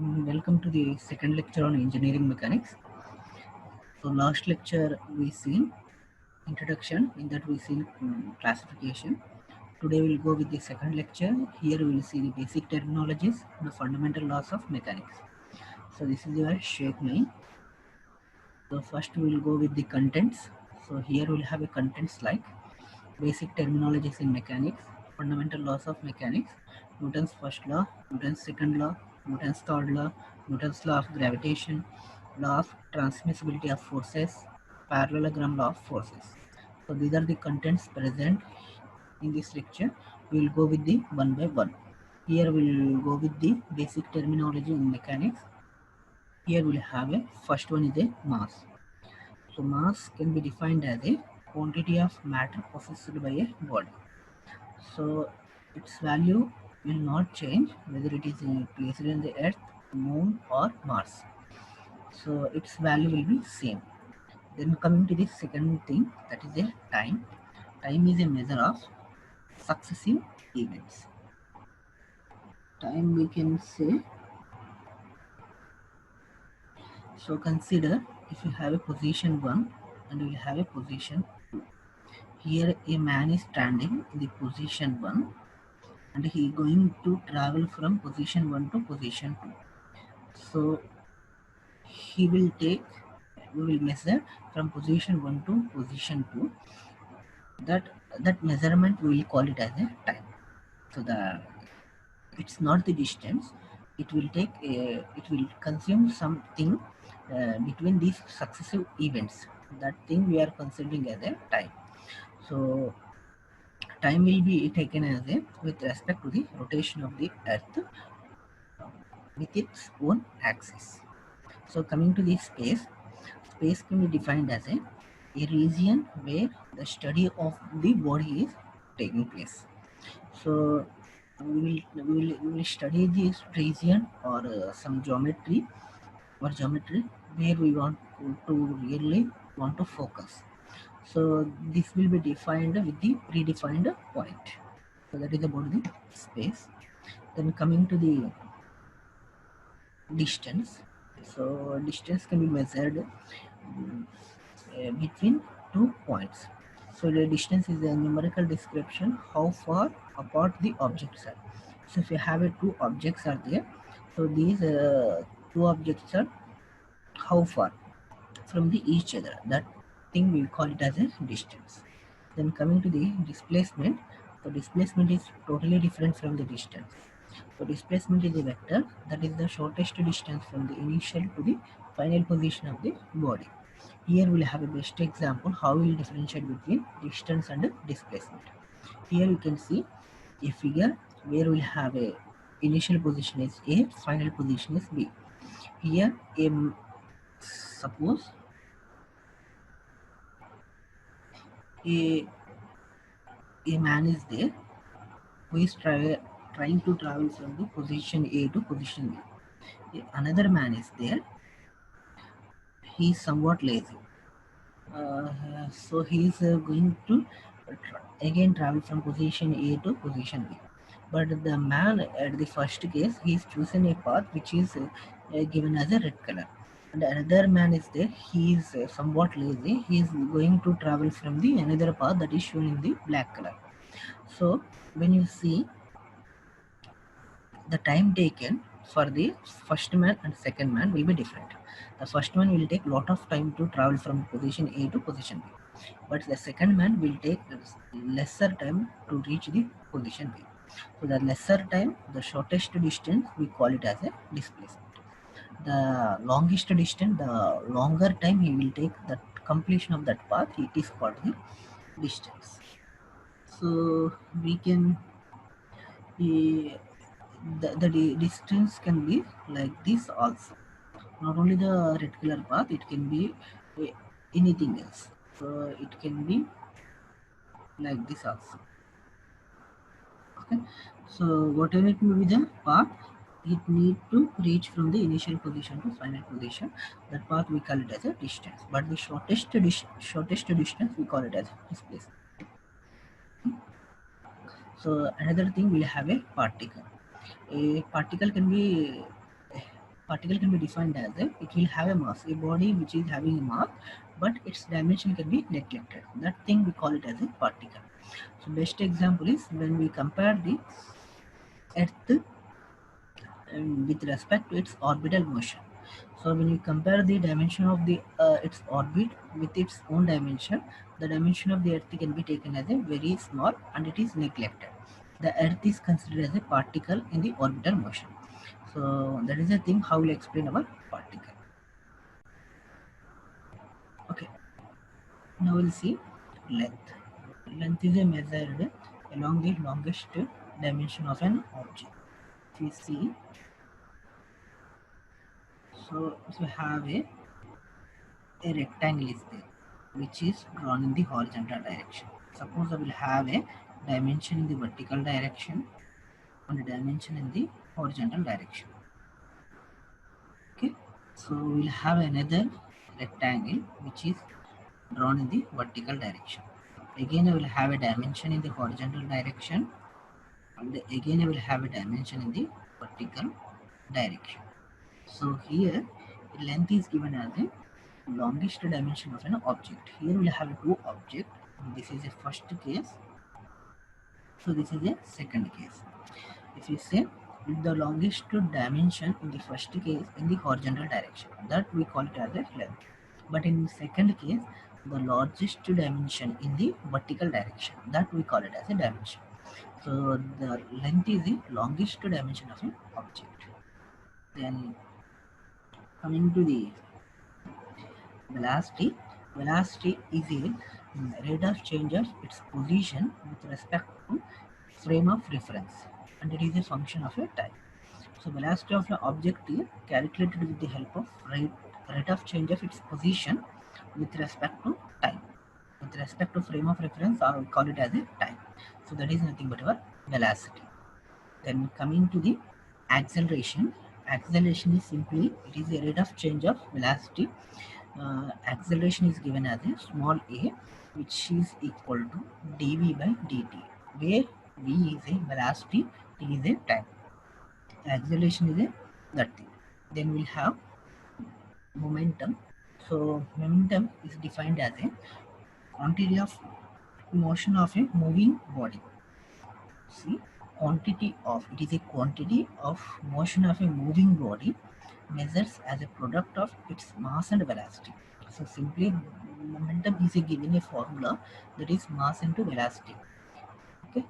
Welcome to the second lecture on engineering mechanics. So last lecture we seen introduction, in that we seen classification. Today we'll go with the second lecture. Here we will see the basic terminologies, the fundamental laws of mechanics. So this is your Sheikh 9. So first we will go with the contents. So here we'll have a contents like basic terminologies in mechanics, fundamental laws of mechanics, Newton's first law, Newton's second law, Newton's third law, Newton's law of gravitation, law of transmissibility of forces, parallelogram law of forces. So these are the contents present in this lecture. We will go with the one by one. Here we will go with the basic terminology in mechanics. Here we will have a first one is a mass. So mass can be defined as a quantity of matter possessed by a body. So its value will not change whether it is placed in the earth, moon or Mars. So its value will be same. Then coming to the second thing, that is a time. Time is a measure of successive events. Time we can say, so consider if you have a position 1 and you will have a position 2. Here a man is standing in the position 1 and he is going to travel from position 1 to position 2. So he will take, we will measure from position 1 to position 2. That measurement we will call it as a time. So it's not the distance. It will consume something between these successive events. That thing we are considering as a time. So time will be taken as a with respect to the rotation of the earth with its own axis. So coming to the space, space can be defined as a region where the study of the body is taking place. So we will study this region or some geometry where we want to really want to focus. So this will be defined with the predefined point. So that is about the space. Then coming to the distance. So distance can be measured between 2 points. So the distance is a numerical description how far apart the objects are. So if you have two objects are there, so these two objects are how far from the each other. That thing we call it as a distance. Then coming to the displacement, so displacement is totally different from the distance. So displacement is a vector that is the shortest distance from the initial to the final position of the body. Here we'll have a best example how we'll differentiate between distance and displacement. Here you can see a figure where we'll have a initial position is A, final position is B. Here suppose a man is there who is trying to travel from the position A to position B. Another man is there, he is somewhat lazy. So he is going to again travel from position A to position B. But the man at the first case, he is choosing a path which is given as a red color. And another man is there, he is somewhat lazy, he is going to travel from the another path that is shown in the black color. So when you see the time taken for the first man and second man will be different. The first one will take lot of time to travel from position A to position B, but the second man will take lesser time to reach the position B. So the lesser time, the shortest distance, we call it as a displacement. The longest distance, the longer time he will take the completion of that path, it is called the distance. So we can the distance can be like this also. Not only the red color path, it can be uh, anything else. So it can be like this also. Okay. So whatever it may be the path, it need to reach from the initial position to final position. That path we call it as a distance. But the shortest distance we call it as displacement. So another thing, we have a particle. A particle can be particle can be defined as it will have a mass, a body which is having a mass, but its dimension can be neglected. That thing we call it as a particle. So best example is when we compare the Earth with respect to its orbital motion. So when you compare the dimension of the its orbit with its own dimension, the dimension of the Earth can be taken as a very small and it is neglected. The Earth is considered as a particle in the orbital motion. So that is the thing how we'll explain our particle. Okay, now we'll see length. Length is a measured along the longest dimension of an object. If we see, so if we have a rectangle is there which is drawn in the horizontal direction. Suppose I will have a dimension in the vertical direction and a dimension in the horizontal direction. Okay, so we'll have another rectangle which is drawn in the vertical direction. Again I will have a dimension in the horizontal direction and again I will have a dimension in the vertical direction. So here length is given as a longest dimension of an object. Here we have two objects. This is a first case. So this is a second case. If you say the longest dimension in the first case in the horizontal direction, that we call it as a length. But in the second case, the largest dimension in the vertical direction, that we call it as a dimension. So the length is the longest dimension of an object. Then coming to the velocity. Velocity is a rate of change of its position with respect to frame of reference, and it is a function of a time. So velocity of an object is calculated with the help of rate of change of its position with respect to time. With respect to frame of reference, I will call it as a time. So that is nothing but our velocity. Then coming to the acceleration. Acceleration is simply it is a rate of change of velocity. Acceleration is given as a small a, which is equal to dv by dt, where v is a velocity, t is a time. Acceleration is a that thing. Then we'll have momentum. So momentum is defined as a quantity of motion of a moving body. See, quantity of it is a quantity of motion of a moving body measures as a product of its mass and velocity. So simply momentum is a given a formula, that is mass into velocity. Okay.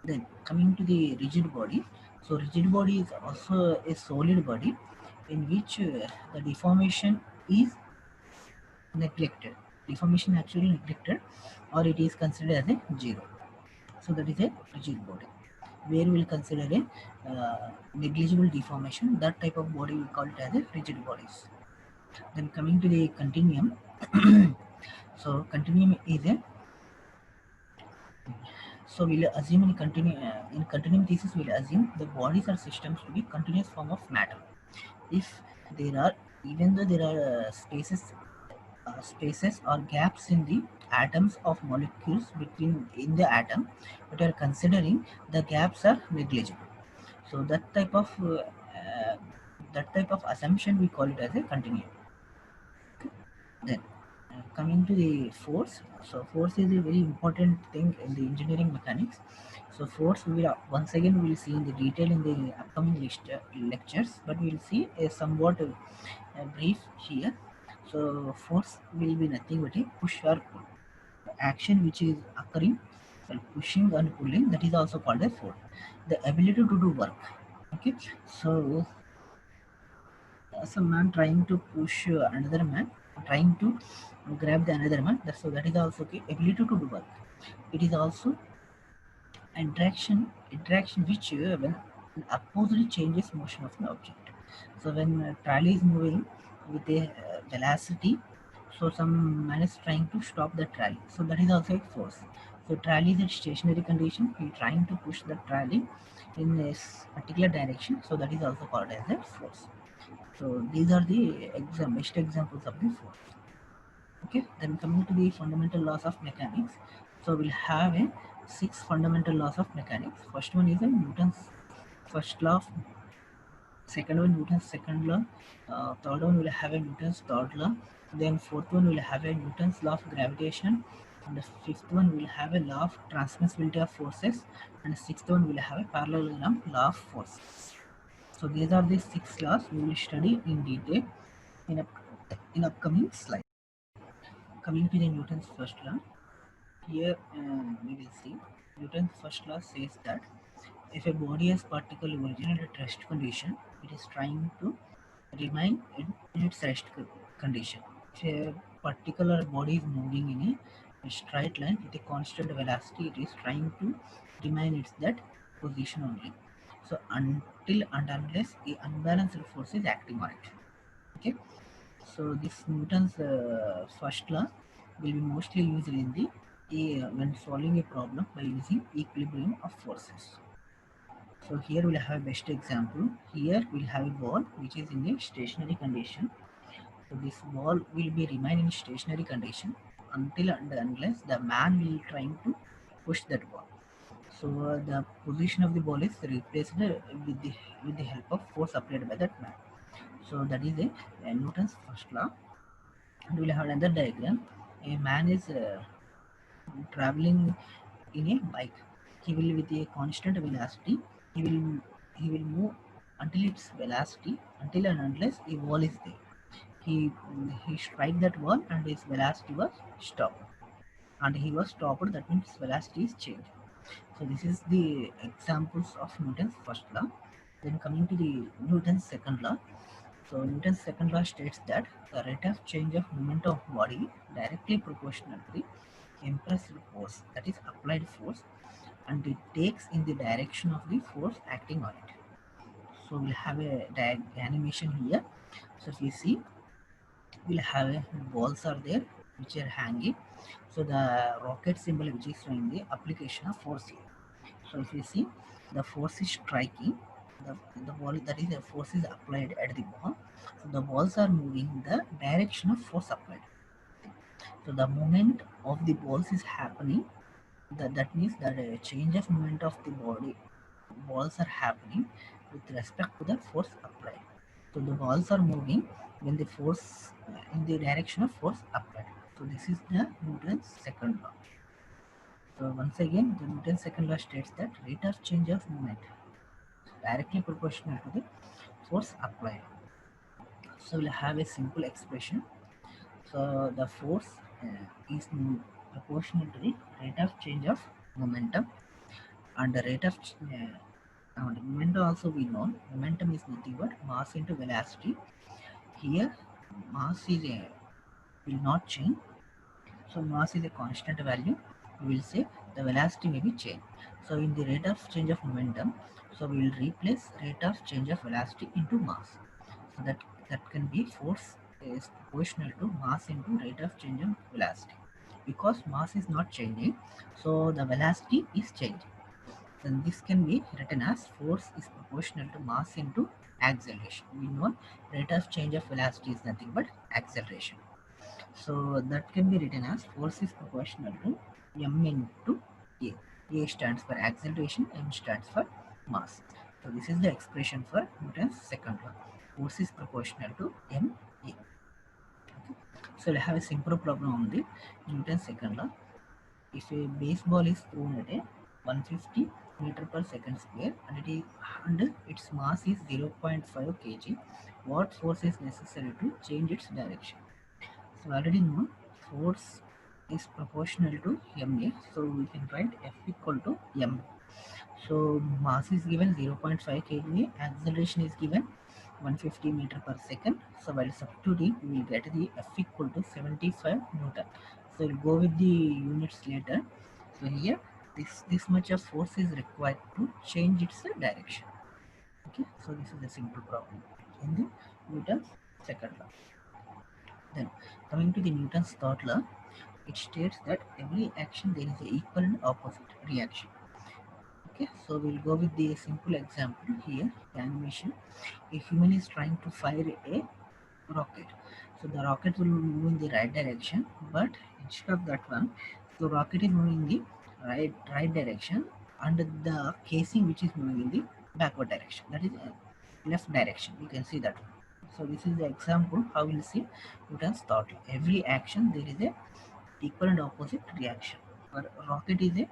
Then coming to the rigid body. So rigid body is also a solid body in which the deformation is neglected. Deformation actually neglected, or it is considered as a zero. So that is a rigid body. Where we will consider a negligible deformation, that type of body we call it as a rigid bodies. Then coming to the continuum. So continuum is a, so we'll assume in continuum thesis we'll assume the bodies are systems to be continuous form of matter. If there are, even though there are spaces or gaps in the atoms of molecules between in the atom, but are considering the gaps are negligible. So that type of assumption we call it as a continuum. Then coming to the force. So force is a very important thing in the engineering mechanics. So force we will once again we will see in the detail in the upcoming lectures, but we will see a somewhat brief here. So force will be nothing but a push or pull. The action which is occurring while pushing and pulling, that is also called a force. The ability to do work. Okay, so some man trying to push another man, trying to grab the another man. So that is also okay. Ability to do work. It is also interaction which when opposite changes motion of an object. So when trolley is moving with a velocity, so some man is trying to stop the trolley. So that is also a force. So trolley is in stationary condition. He trying to push the trolley in a particular direction. So that is also called as a force. So these are the best examples of the force. Okay, then coming to the fundamental laws of mechanics. So we'll have a 6 fundamental laws of mechanics. First one is a Newton's first law of second one Newton's second law, third one will have a Newton's third law, then fourth one will have a Newton's law of gravitation, and the fifth one will have a law of transmissibility of forces, and the sixth one will have a parallelogram law of forces. So these are the six laws we will study in detail in, in upcoming slide. Coming to the Newton's first law, here we will see Newton's first law says that if a body has particle origin at rest condition, it is trying to remain in its rest condition. If a particular body is moving in a straight line with a constant velocity, it is trying to remain its that position only. So until and unless a unbalanced force is acting on it. Okay. So this Newton's first law will be mostly used in the when solving a problem by using equilibrium of forces. So here we'll have a best example. Here we'll have a ball which is in a stationary condition. So this ball will be remain in stationary condition until and unless the man will trying to push that ball. So the position of the ball is replaced with the help of force applied by that man. So that is a Newton's first law. And we'll have another diagram. A man is traveling in a bike. He will with a constant velocity. He will he will move until its velocity until and unless a wall is there. He he strike that wall and his velocity was stopped. And he was stopped. That means velocity is changed. So this is the examples of Newton's first law. Then coming to the Newton's second law. So Newton's second law states that the rate of change of moment of body directly proportional to the impressed force, that is applied force, and it takes in the direction of the force acting on it. So we'll have a animation here. So if you see, we'll have a balls are there which are hanging. So the rocket symbol which is showing the application of force here. So if you see, the force is striking the ball, that is the force is applied at the ball. So the balls are moving in the direction of force applied. So the movement of the balls is happening. That means that a change of movement of the body balls are happening with respect to the force applied. So the balls are moving when the force in the direction of force applied. So this is the Newton's second law. So once again, the Newton's second law states that rate of change of movement is directly proportional to the force applied. So we'll have a simple expression. So the force is proportional to the rate of change of momentum, and the rate of the momentum also we know. Momentum is nothing but mass into velocity. Here, mass is a will not change. So mass is a constant value. We will say the velocity may be changed. So in the rate of change of momentum, so we will replace rate of change of velocity into mass. So that can be force is proportional to mass into rate of change of velocity. Because mass is not changing, so the velocity is changing. Then this can be written as force is proportional to mass into acceleration. We know rate of change of velocity is nothing but acceleration. So that can be written as force is proportional to m into a. A stands for acceleration, m stands for mass. So this is the expression for Newton's second law. Force is proportional to ma. Okay. So we have a simple problem on the Newton's second law. If a baseball is thrown at a 150 meter per second square and its mass is 0.5 kg, what force is necessary to change its direction? So already known force is proportional to ma, so we can write F equal to m. So mass is given 0.5 kg, acceleration is given 150 meter per second. So while substituting, we will get the F equal to 75 Newton. So we'll go with the units later. So here, this much of force is required to change its direction. Okay, so this is a simple problem in the Newton's second law. Then coming to the Newton's third law, it states that every action there is an equal and opposite reaction. Okay, so we'll go with the simple example here. Animation. A human is trying to fire a rocket. So the rocket will move in the right direction, but instead of that one, the rocket is moving in the right direction, and the casing which is moving in the backward direction. That is left direction. You can see that. So this is the example how we'll see Newton's thought law. Every action there is a equal and opposite reaction. For rocket is a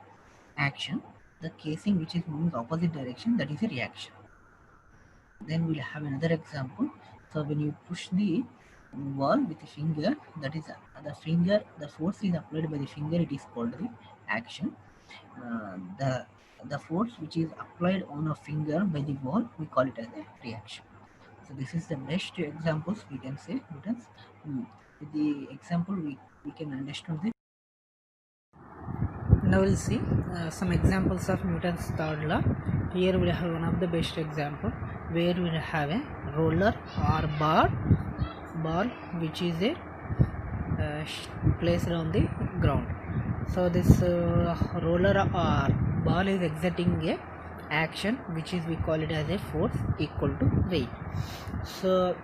action, the casing which is moving opposite direction, that is a reaction. Then we'll have another example. So when you push the wall with a finger, that is the force is applied by the finger, it is called the action. The force which is applied on a finger by the wall, we call it as a reaction. So this is the best examples we can say Newton's. With the example we can understand this. Now we'll see some examples of Newton's third law. Here we have one of the best example where we have a roller or ball which is a placed on the ground. So this roller or ball is exerting a action which is we call it as a force equal to weight. So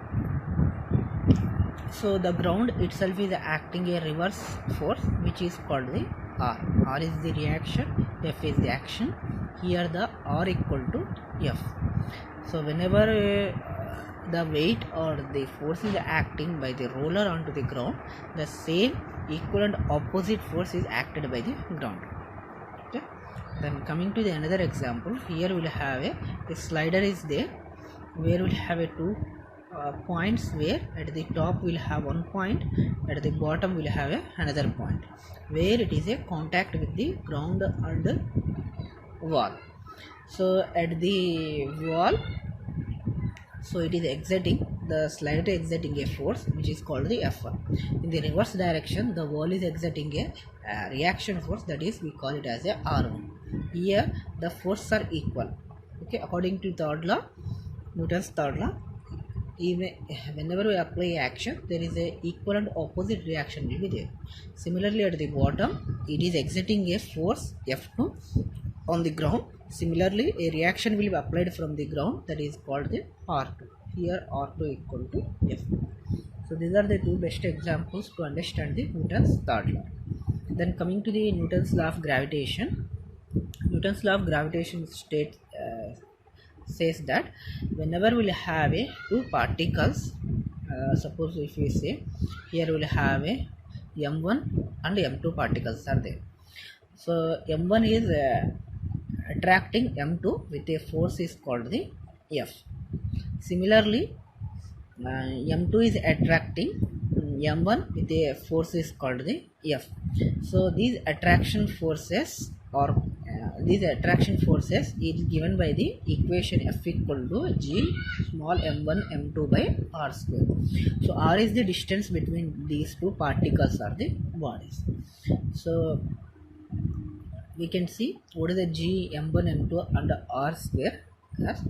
the ground itself is acting a reverse force which is called the R. R is the reaction, F is the action. Here the R equal to F. So whenever the weight or the force is acting by the roller onto the ground, the same equal and opposite force is acted by the ground. Okay. Then coming to the another example, here we'll have a slider is there where we'll have a two points where at the top we'll have one point, at the bottom we'll have another point where it is a contact with the ground and the wall. So at the wall, so it is exerting, the slider exerting a force which is called the F1. In the reverse direction, the wall is exerting a reaction force, that is we call it as a R1. Here the forces are equal. Okay, according to third law, Newton's third law, even whenever we apply action, there is a equal and opposite reaction will be there. Similarly, at the bottom, it is exerting a force F2 on the ground. Similarly, a reaction will be applied from the ground, that is called the R2. Here R2 equal to F. So these are the two best examples to understand the Newton's third law. Then coming to the Newton's law of gravitation. Newton's law of gravitation says that whenever we'll have two particles, suppose if we say here we'll have a m1 and m2 particles are there. So m1 is attracting m2 with a force is called the F. Similarly, m2 is attracting m1 with a force is called the F. So these attraction forces is given by the equation F equal to G small m1 m2 by r square. So r is the distance between these two particles or the bodies. So we can see what is the G m1 m2 and r square. Yes.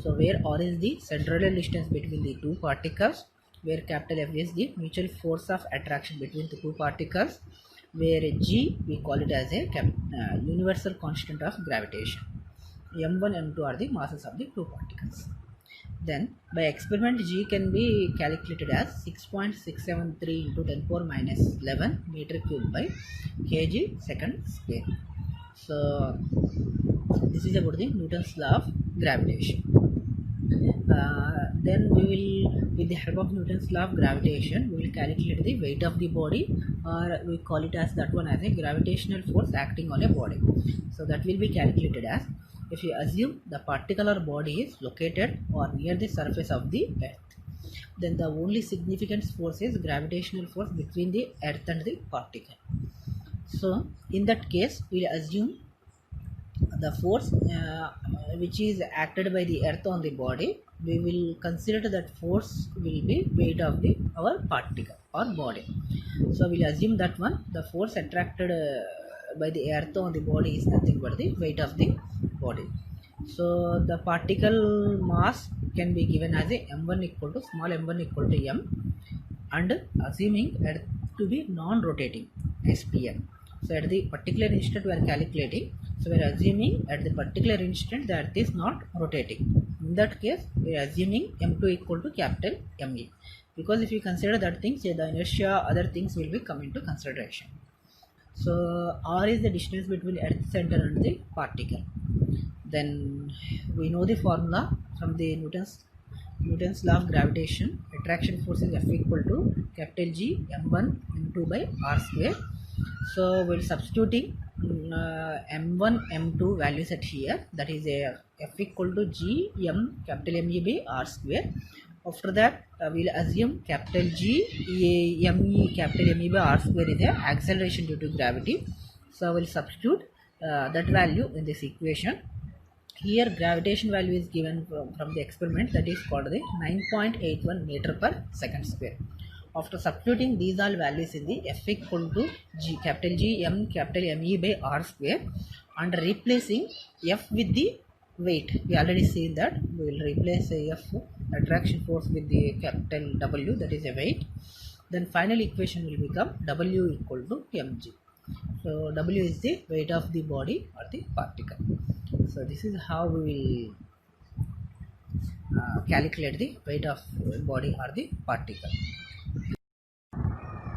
So where r is the central distance between the two particles, where capital F is the mutual force of attraction between the two particles, where G we call it as a universal constant of gravitation. m1 m2 are the masses of the two particles. Then by experiment, G can be calculated as 6.673 into 10 power minus 11 meter cube by kg second square. So this is about the Newton's law of gravitation. Then we will, with the help of Newton's law of gravitation, we will calculate the weight of the body, or we call it as that one as a gravitational force acting on a body. So that will be calculated as, if you assume the particular body is located or near the surface of the earth, then the only significant force is gravitational force between the earth and the particle. So in that case, we will assume the force which is acted by the earth on the body, we will consider that force will be weight of the our particle or body. So we will assume that one, the force attracted by the earth on the body is nothing but the weight of the body. So the particle mass can be given as a m1 equal to small m1 equal to m, and assuming earth to be non-rotating SPM. So at the particular instant we are calculating, so we are assuming at the particular instant the earth is not rotating. In that case, we are assuming m2 equal to capital ME, because if you consider that things, the inertia, other things will be come into consideration. So r is the distance between earth center and the particle. Then we know the formula from the Newton's Newton's law of gravitation, attraction force is F equal to capital G m1 m2 by r square. So we'll substituting m1 m2 values at here, that is a F equal to G m capital M E by r square. After that we'll assume capital G M E capital M E by r square is a acceleration due to gravity. So we'll substitute that value in this equation. Here gravitation value is given from the experiment, that is called the 9.81 meter per second square. After substituting these all values in the F equal to G capital G M capital M E by r square and replacing F with the weight, we already seen that we will replace F attraction force with the capital W, that is a weight. Then final equation will become W equal to mg. So W is the weight of the body or the particle. So this is how we will calculate the weight of body or the particle.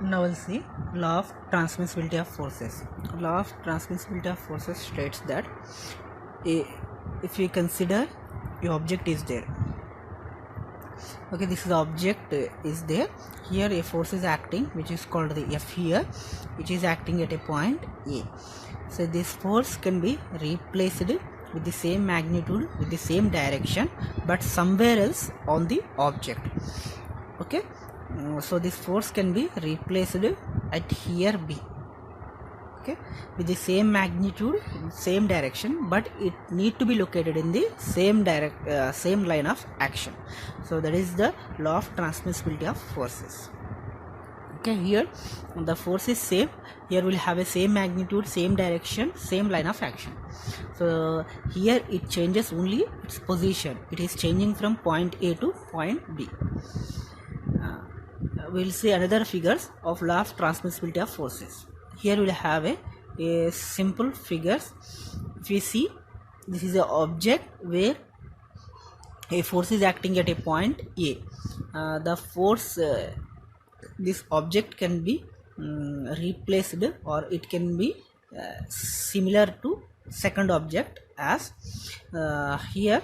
Now we'll see law of transmissibility of forces. Law of transmissibility of forces states that if we consider the object is there, okay, this is the object is there, here a force is acting which is called the F here, which is acting at a point A. So this force can be replaced with the same magnitude, with the same direction, but somewhere else on the object. Okay, so this force can be replaced at here B, okay, with the same magnitude, same direction, but it need to be located in the same same line of action. So that is the law of transmissibility of forces. Okay, here the force is same, here will have a same magnitude, same direction, same line of action. So here it changes only its position, it is changing from point A to point B. We'll see another figures of law of transmissibility of forces. Here we'll have a simple figures. If we see, this is an object where a force is acting at a point A. The force, this object can be replaced, or it can be similar to second object, as here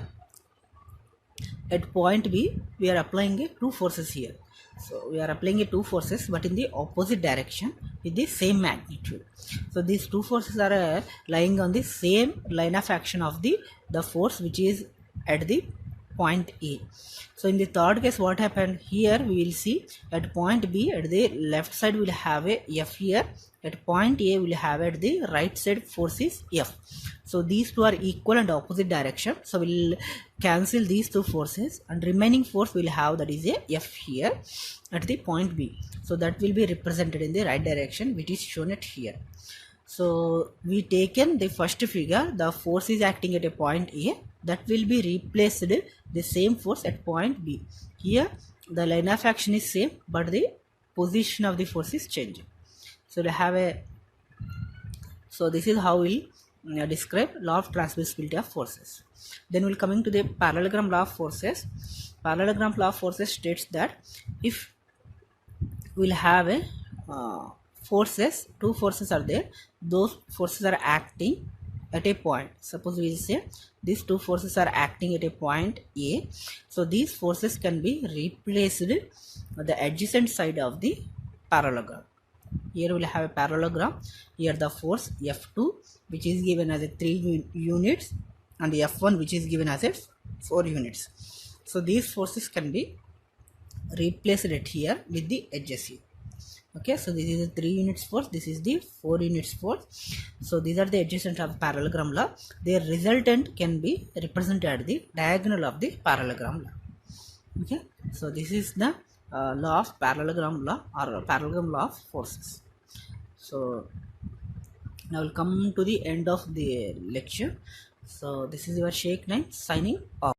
at point B we are applying two forces here. So we are applying two forces but in the opposite direction with the same magnitude. So these two forces are lying on the same line of action of the force which is at the point A. So in the third case, what happened here, we will see at point B, at the left side we will have a F here, at point A we will have at the right side force is F. So these two are equal and opposite direction, so we will cancel these two forces and remaining force we will have, that is a F here at the point B. So that will be represented in the right direction, which is shown at here. So we taken the first figure, the force is acting at a point A, that will be replaced the same force at point B. Here the line of action is same but the position of the force is changing. So we have a, so this is how we describe law of transmissibility of forces. Then we'll coming to the parallelogram law of forces. Parallelogram law of forces states that if we'll have a forces, two forces are there, those forces are acting at a point. Suppose we say these two forces are acting at a point A, so these forces can be replaced at the adjacent side of the parallelogram. Here we'll have a parallelogram, here the force F2 which is given as a 3 units and F1 which is given as a 4 units. So these forces can be replaced at here with the edges here. Okay, so this is the 3 units force, this is the 4 units force. So these are the adjacent of parallelogram law. Their resultant can be represented at the diagonal of the parallelogram law. Okay, so this is the law of parallelogram law or parallelogram law of forces. So now we'll come to the end of the lecture. So this is your Sheikh Naim signing off.